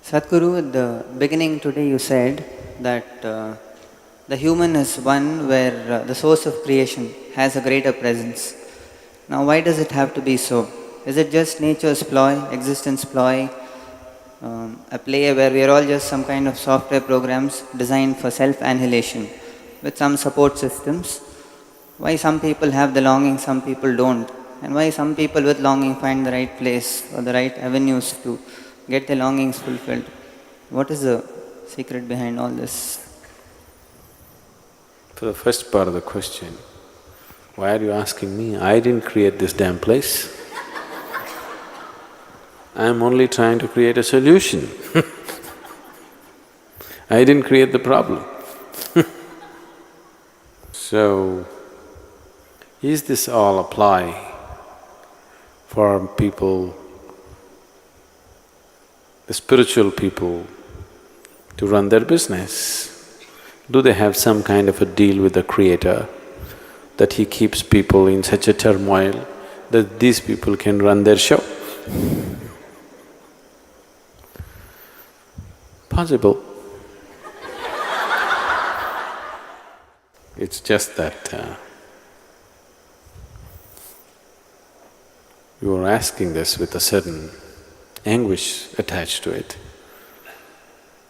Sadhguru, at the beginning today you said that the human is one where the source of creation has a greater presence. Now, why does it have to be so? Is it just nature's ploy, existence ploy, a play where we are all just some kind of software programs designed for self-annihilation with some support systems? Why some people have the longing, some people don't? And why some people with longing find the right place or the right avenues to get their longings fulfilled? What is the secret behind all this? For the first part of the question, why are you asking me? I didn't create this damn place. I'm only trying to create a solution. I didn't create the problem. So, is this all apply for people, the spiritual people, to run their business? Do they have some kind of a deal with the Creator that he keeps people in such a turmoil that these people can run their show? Possible. It's just that you are asking this with a certain anguish attached to it.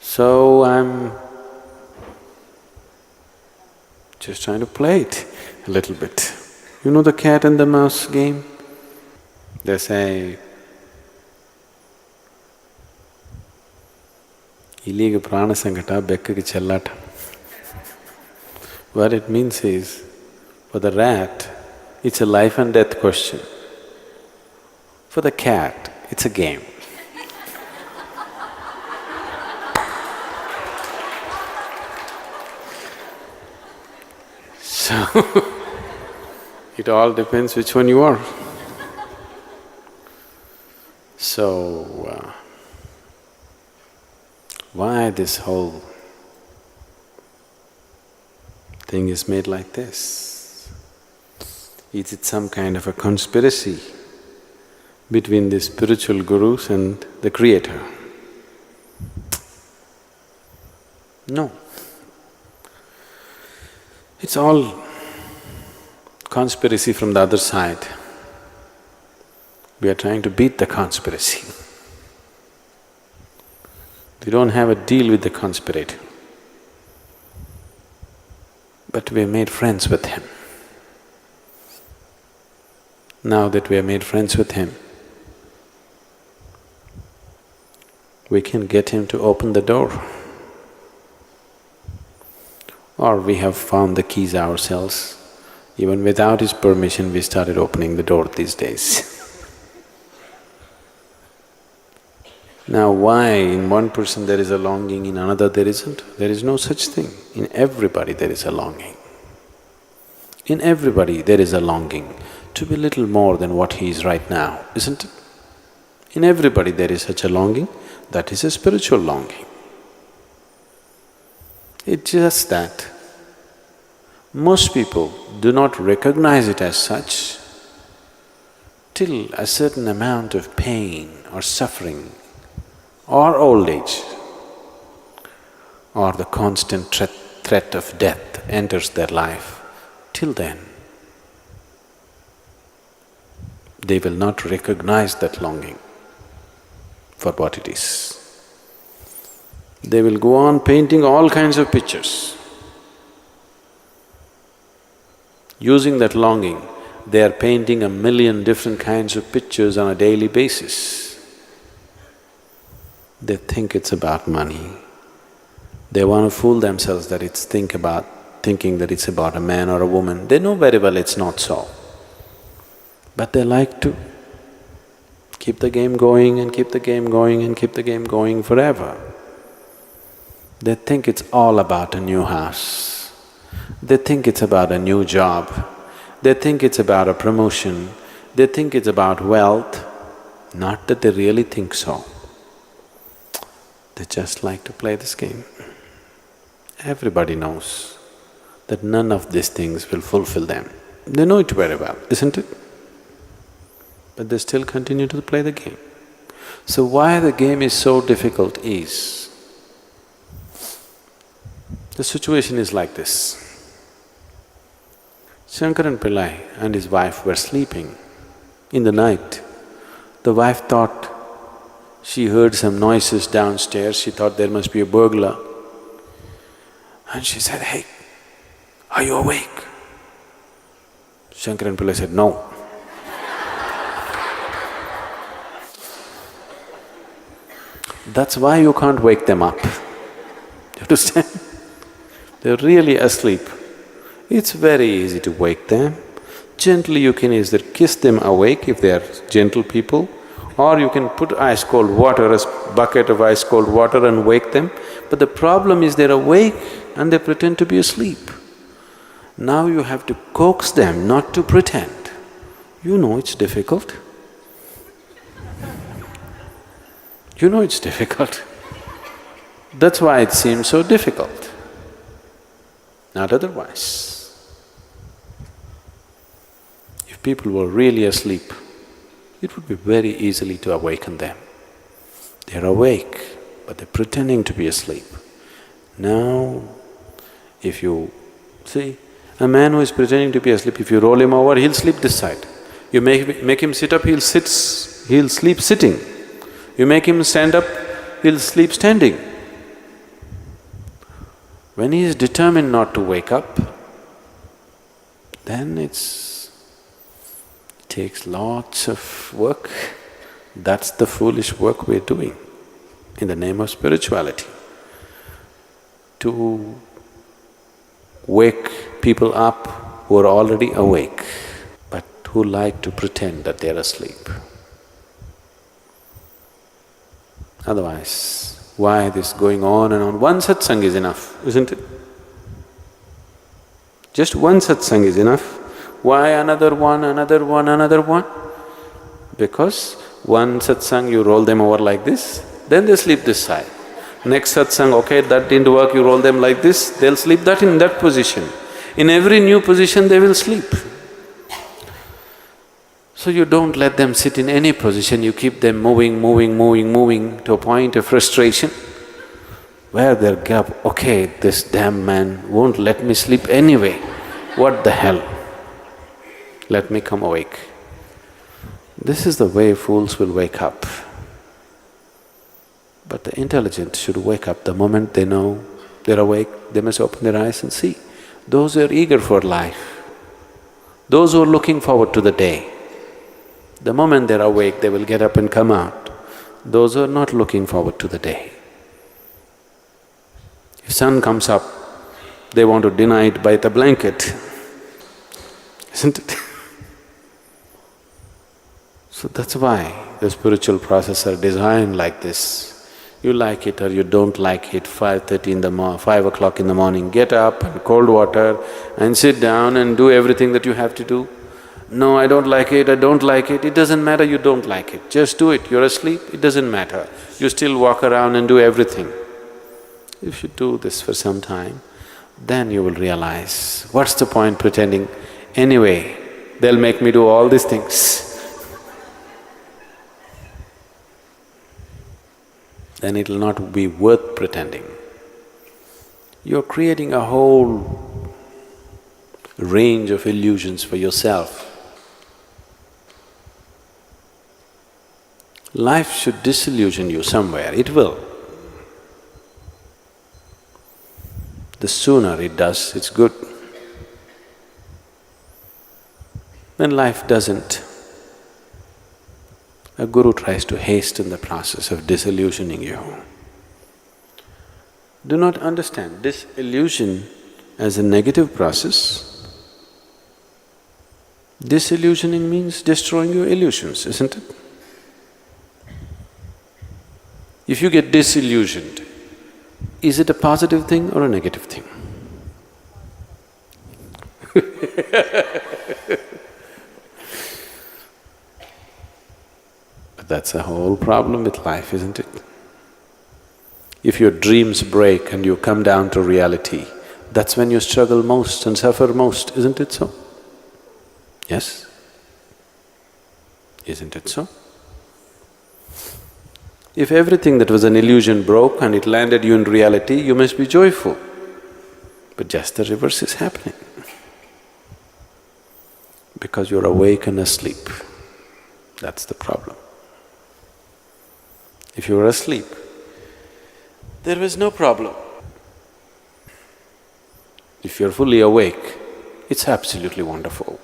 So I'm just trying to play it a little bit. You know the cat and the mouse game? They say, Iliga prana sangata bekkaki chellata. What it means is, for the rat, it's a life and death question. For the cat, it's a game. So, it all depends which one you are. So, why this whole thing is made like this? Is it some kind of a conspiracy between the spiritual gurus and the Creator? No. It's all conspiracy from the other side. We are trying to beat the conspiracy. We don't have a deal with the conspirator, but we have made friends with him. Now that we have made friends with him, we can get him to open the door. Or we have found the keys ourselves. Even without his permission, we started opening the door these days. Now why in one person there is a longing, in another there isn't? There is no such thing. In everybody there is a longing. In everybody there is a longing to be little more than what he is right now, isn't it? In everybody there is such a longing, that is a spiritual longing. It's just that most people do not recognize it as such till a certain amount of pain or suffering or old age or the constant threat of death enters their life. Till then, they will not recognize that longing for what it is. They will go on painting all kinds of pictures. Using that longing, they are painting 1,000,000 different kinds of pictures on a daily basis. They think it's about money. They want to fool themselves that it's thinking that it's about a man or a woman. They know very well it's not so. But they like to keep the game going and keep the game going and keep the game going forever. They think it's all about a new house. They think it's about a new job. They think it's about a promotion. They think it's about wealth. Not that they really think so. They just like to play this game. Everybody knows that none of these things will fulfill them. They know it very well, isn't it? But they still continue to play the game. So why the game is so difficult is, the situation is like this. Shankaran Pillai and his wife were sleeping. In the night, the wife thought she heard some noises downstairs, she thought there must be a burglar. And she said, "Hey, are you awake?" Shankaran Pillai said, "No." That's why you can't wake them up. You understand? They're really asleep. It's very easy to wake them. Gently you can either kiss them awake if they are gentle people, or you can put ice cold water, a bucket of ice cold water and wake them. But the problem is they're awake and they pretend to be asleep. Now you have to coax them not to pretend. You know it's difficult. You know it's difficult. That's why it seems so difficult, not otherwise. If people were really asleep, it would be very easily to awaken them. They're awake, but they're pretending to be asleep. Now, if you see, a man who is pretending to be asleep, if you roll him over, he'll sleep this side. You make him sit up, he'll sleep sitting. You make him stand up, he'll sleep standing. When he is determined not to wake up, then it takes lots of work. That's the foolish work we're doing in the name of spirituality. To wake people up who are already awake, but who like to pretend that they're asleep. Otherwise, why this going on and on? One satsang is enough, isn't it? Just one satsang is enough. Why another one, another one, another one? Because one satsang you roll them over like this, then they sleep this side. Next satsang, okay, that didn't work, you roll them like this, they'll sleep that in that position. In every new position they will sleep. So you don't let them sit in any position, you keep them moving to a point of frustration where they'll get, okay, this damn man won't let me sleep anyway, what the hell? Let me come awake. This is the way fools will wake up. But the intelligent should wake up the moment they know they're awake, they must open their eyes and see. Those who are eager for life, those who are looking forward to the day, the moment they're awake, they will get up and come out. Those who are not looking forward to the day, if sun comes up, they want to deny it by the blanket, isn't it? So that's why the spiritual processes are designed like this. You like it or you don't like it, 5 o'clock in the morning, get up and cold water and sit down and do everything that you have to do. No, I don't like it, it doesn't matter you don't like it, just do it. You're asleep, it doesn't matter. You still walk around and do everything. If you do this for some time, then you will realize, what's the point pretending? Anyway, they'll make me do all these things. Then it'll not be worth pretending. You're creating a whole range of illusions for yourself. Life should disillusion you somewhere, it will. The sooner it does, it's good. When life doesn't, a guru tries to hasten the process of disillusioning you. Do not understand disillusion as a negative process. Disillusioning means destroying your illusions, isn't it? If you get disillusioned, is it a positive thing or a negative thing? But that's a whole problem with life, isn't it? If your dreams break and you come down to reality, that's when you struggle most and suffer most, isn't it so? Yes? Isn't it so? If everything that was an illusion broke and it landed you in reality, you must be joyful. But just the reverse is happening. Because you're awake and asleep. That's the problem. If you were asleep, there was no problem. If you're fully awake, it's absolutely wonderful.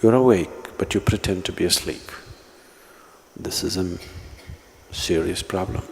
You're awake, but you pretend to be asleep. This is a serious problem.